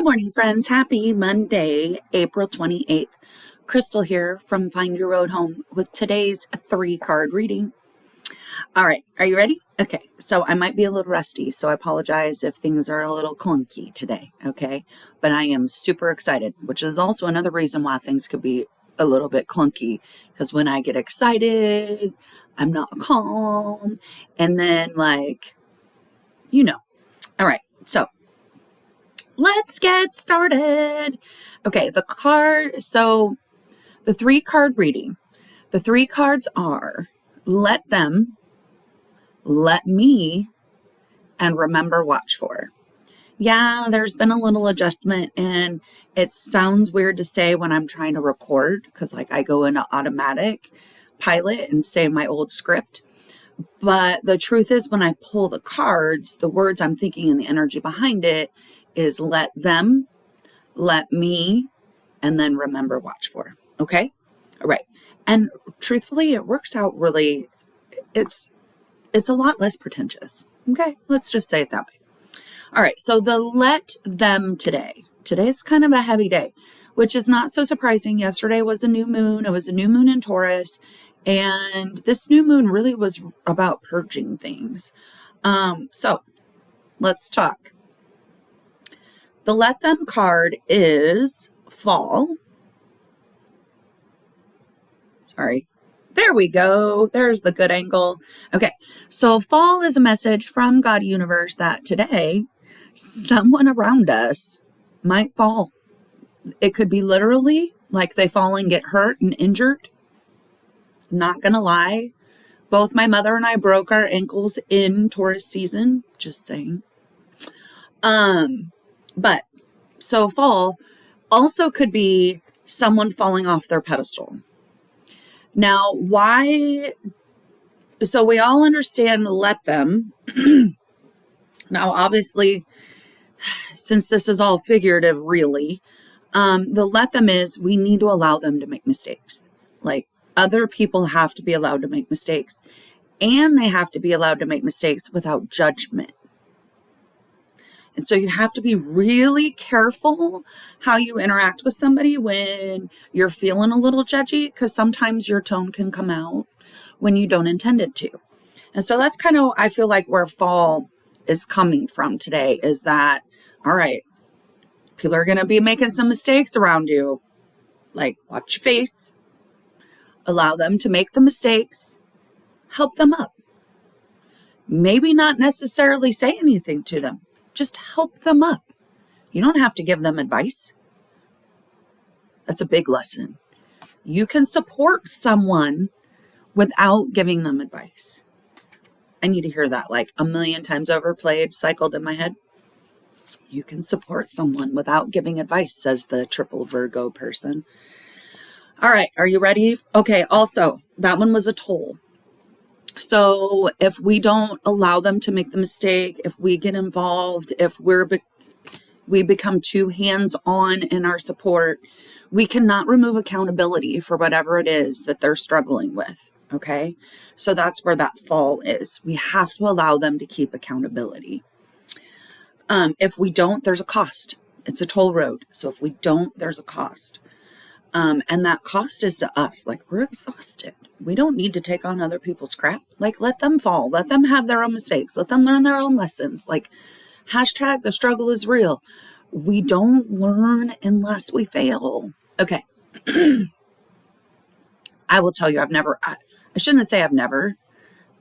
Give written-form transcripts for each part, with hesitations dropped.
Good morning, friends. Happy Monday, April 28th. Crystal here from Find Your Road Home with today's 3-card reading. All right, are you ready? Okay, so I might be a little rusty, so I apologize if things are a little clunky today, okay? But I am super excited, which is also another reason why things could be a little bit clunky, because when I get excited, I'm not calm, and then All right, so let's get started. Okay, the 3-card reading. The 3 cards are let them, let me, and remember watch for. Yeah, there's been a little adjustment, and it sounds weird to say when I'm trying to record because I go into automatic pilot and say my old script. But the truth is, when I pull the cards, the words I'm thinking and the energy behind it is let them, let me, and then remember watch for. Okay? All right. And truthfully, it works out really, it's a lot less pretentious. Okay? Let's just say it that way. All right. So the let them today's kind of a heavy day, which is not so surprising. Yesterday was a new moon. It was a new moon in Taurus. And this new moon really was about purging things. So let's talk. The let them card is fall. Sorry. There we go. There's the good angle. Okay. So fall is a message from God Universe that today someone around us might fall. It could be literally like they fall and get hurt and injured. Not gonna lie. Both my mother and I broke our ankles in Taurus season. Just saying. But so fall also could be someone falling off their pedestal. Now, why? So we all understand let them. Now, obviously, since this is all figurative, really, the let them is we need to allow them to make mistakes. Like other people have to be allowed to make mistakes, and they have to be allowed to make mistakes without judgment. And so you have to be really careful how you interact with somebody when you're feeling a little judgy, because sometimes your tone can come out when you don't intend it to. And so that's kind of, I feel like where fall is coming from today is that, all right, people are going to be making some mistakes around you. Like, watch your face, allow them to make the mistakes, help them up. Maybe not necessarily say anything to them. Just help them up. You don't have to give them advice. That's a big lesson. You can support someone without giving them advice. I need to hear that like a million times over, played, cycled in my head. You can support someone without giving advice, says the triple Virgo person. All right, are you ready? Okay, also, that one was a toll. So if we don't allow them to make the mistake, if we get involved, if we become too hands-on in our support, we cannot remove accountability for whatever it is that they're struggling with, okay? So that's where that fall is. We have to allow them to keep accountability. If we don't, there's a cost. It's a toll road. So if we don't, there's a cost. And that cost is to us. Like, we're exhausted. We don't need to take on other people's crap. Like, let them fall. Let them have their own mistakes. Let them learn their own lessons. Like, hashtag the struggle is real. We don't learn unless we fail. Okay. I will tell you, I shouldn't say I've never,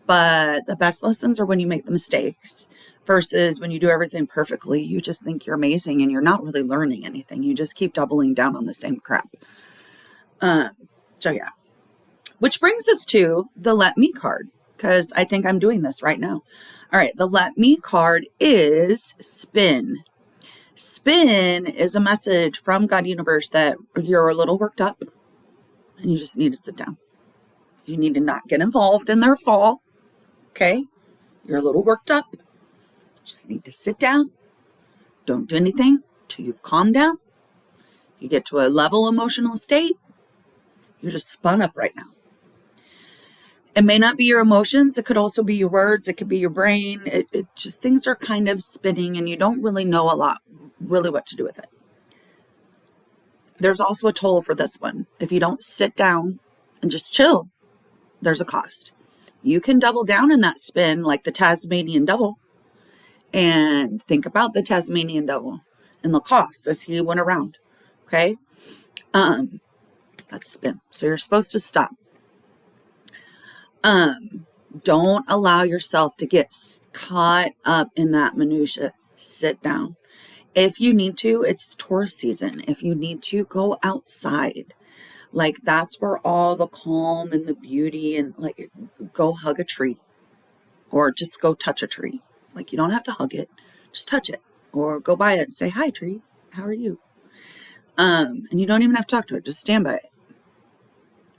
but the best lessons are when you make the mistakes versus when you do everything perfectly. You just think you're amazing and you're not really learning anything. You just keep doubling down on the same crap. So yeah. Which brings us to the let me card, because I think I'm doing this right now. All right, the let me card is spin. Spin is a message from God Universe that you're a little worked up and you just need to sit down. You need to not get involved in their fall. Okay? You're a little worked up. Just need to sit down. Don't do anything till you've calmed down. You get to a level emotional state. You're just spun up right now. It may not be your emotions. It could also be your words. It could be your brain. It just, things are kind of spinning and you don't really know a lot really what to do with it. There's also a toll for this one. If you don't sit down and just chill, there's a cost. You can double down in that spin like the Tasmanian devil, and think about the Tasmanian devil and the cost as he went around. Okay. That's spin. So you're supposed to stop. Don't allow yourself to get caught up in that minutia. Sit down. If you need to, it's Taurus season. If you need to, go outside. Like, that's where all the calm and the beauty, and like, go hug a tree or just go touch a tree. Like, you don't have to hug it, just touch it or go by it and say, hi tree, how are you? And you don't even have to talk to it. Just stand by it.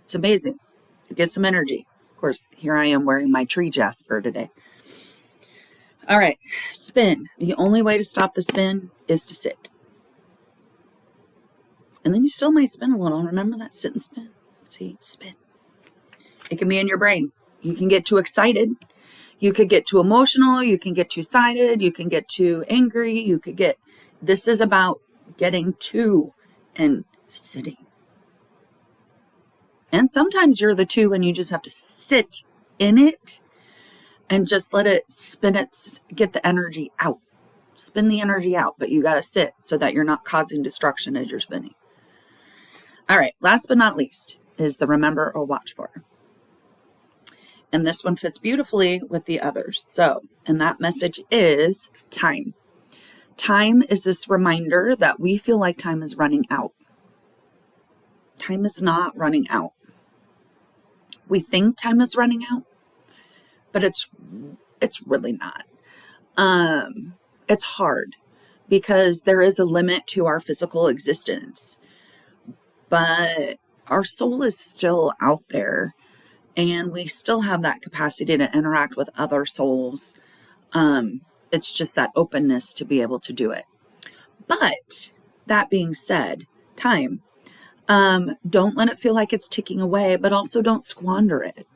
It's amazing. You get some energy. Of course, here I am wearing my tree jasper today. All right, spin. The only way to stop the spin is to sit. And then you still might spin a little. Remember that sit and spin. See, spin. It can be in your brain. You can get too excited. You could get too emotional. You can get too excited. You can get too angry. This is about getting to and sitting. And sometimes you're the two and you just have to sit in it and just let it spin it, get the energy out. Spin the energy out, but you got to sit so that you're not causing destruction as you're spinning. All right, last but not least is the remember or watch for. And this one fits beautifully with the others. So, and that message is time. Time is this reminder that we feel like time is running out. Time is not running out. We think time is running out, but it's really not. It's hard because there is a limit to our physical existence, but our soul is still out there and we still have that capacity to interact with other souls. It's just that openness to be able to do it. But that being said, time, don't let it feel like it's ticking away, but also don't squander it.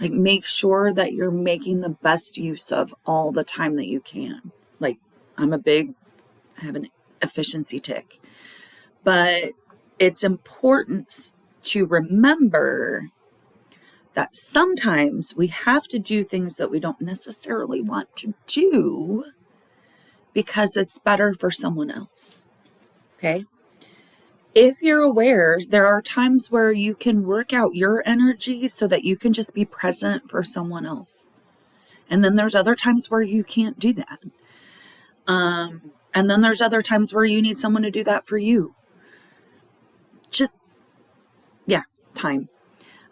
Like, make sure that you're making the best use of all the time that you can. Like, I have an efficiency tick, but it's important to remember that sometimes we have to do things that we don't necessarily want to do because it's better for someone else. Okay? If you're aware, there are times where you can work out your energy so that you can just be present for someone else. And then there's other times where you can't do that. And then there's other times where you need someone to do that for you. Time.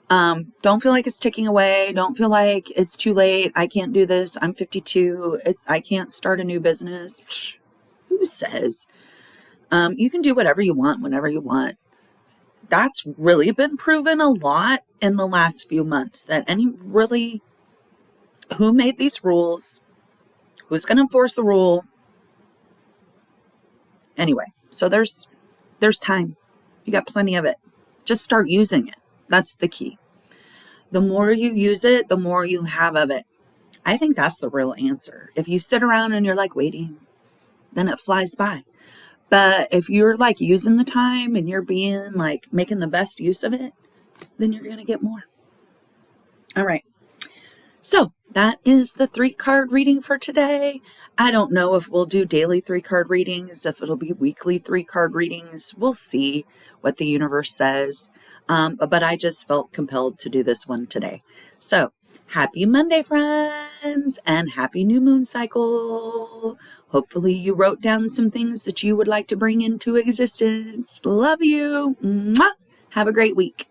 Don't feel like it's ticking away. Don't feel like it's too late. I can't do this. I'm 52. I can't start a new business. Who says? You can do whatever you want, whenever you want. That's really been proven a lot in the last few months, that who made these rules? Who's going to enforce the rule? Anyway, so there's time. You got plenty of it. Just start using it. That's the key. The more you use it, the more you have of it. I think that's the real answer. If you sit around and you're like waiting, then it flies by. But if you're like using the time and you're being like making the best use of it, then you're going to get more. All right. So that is the 3-card reading for today. I don't know if we'll do daily 3-card readings, if it'll be weekly 3-card readings. We'll see what the universe says. But I just felt compelled to do this one today. So happy Monday, friends, and happy new moon cycle. Hopefully you wrote down some things that you would like to bring into existence. Love you. Mwah. Have a great week.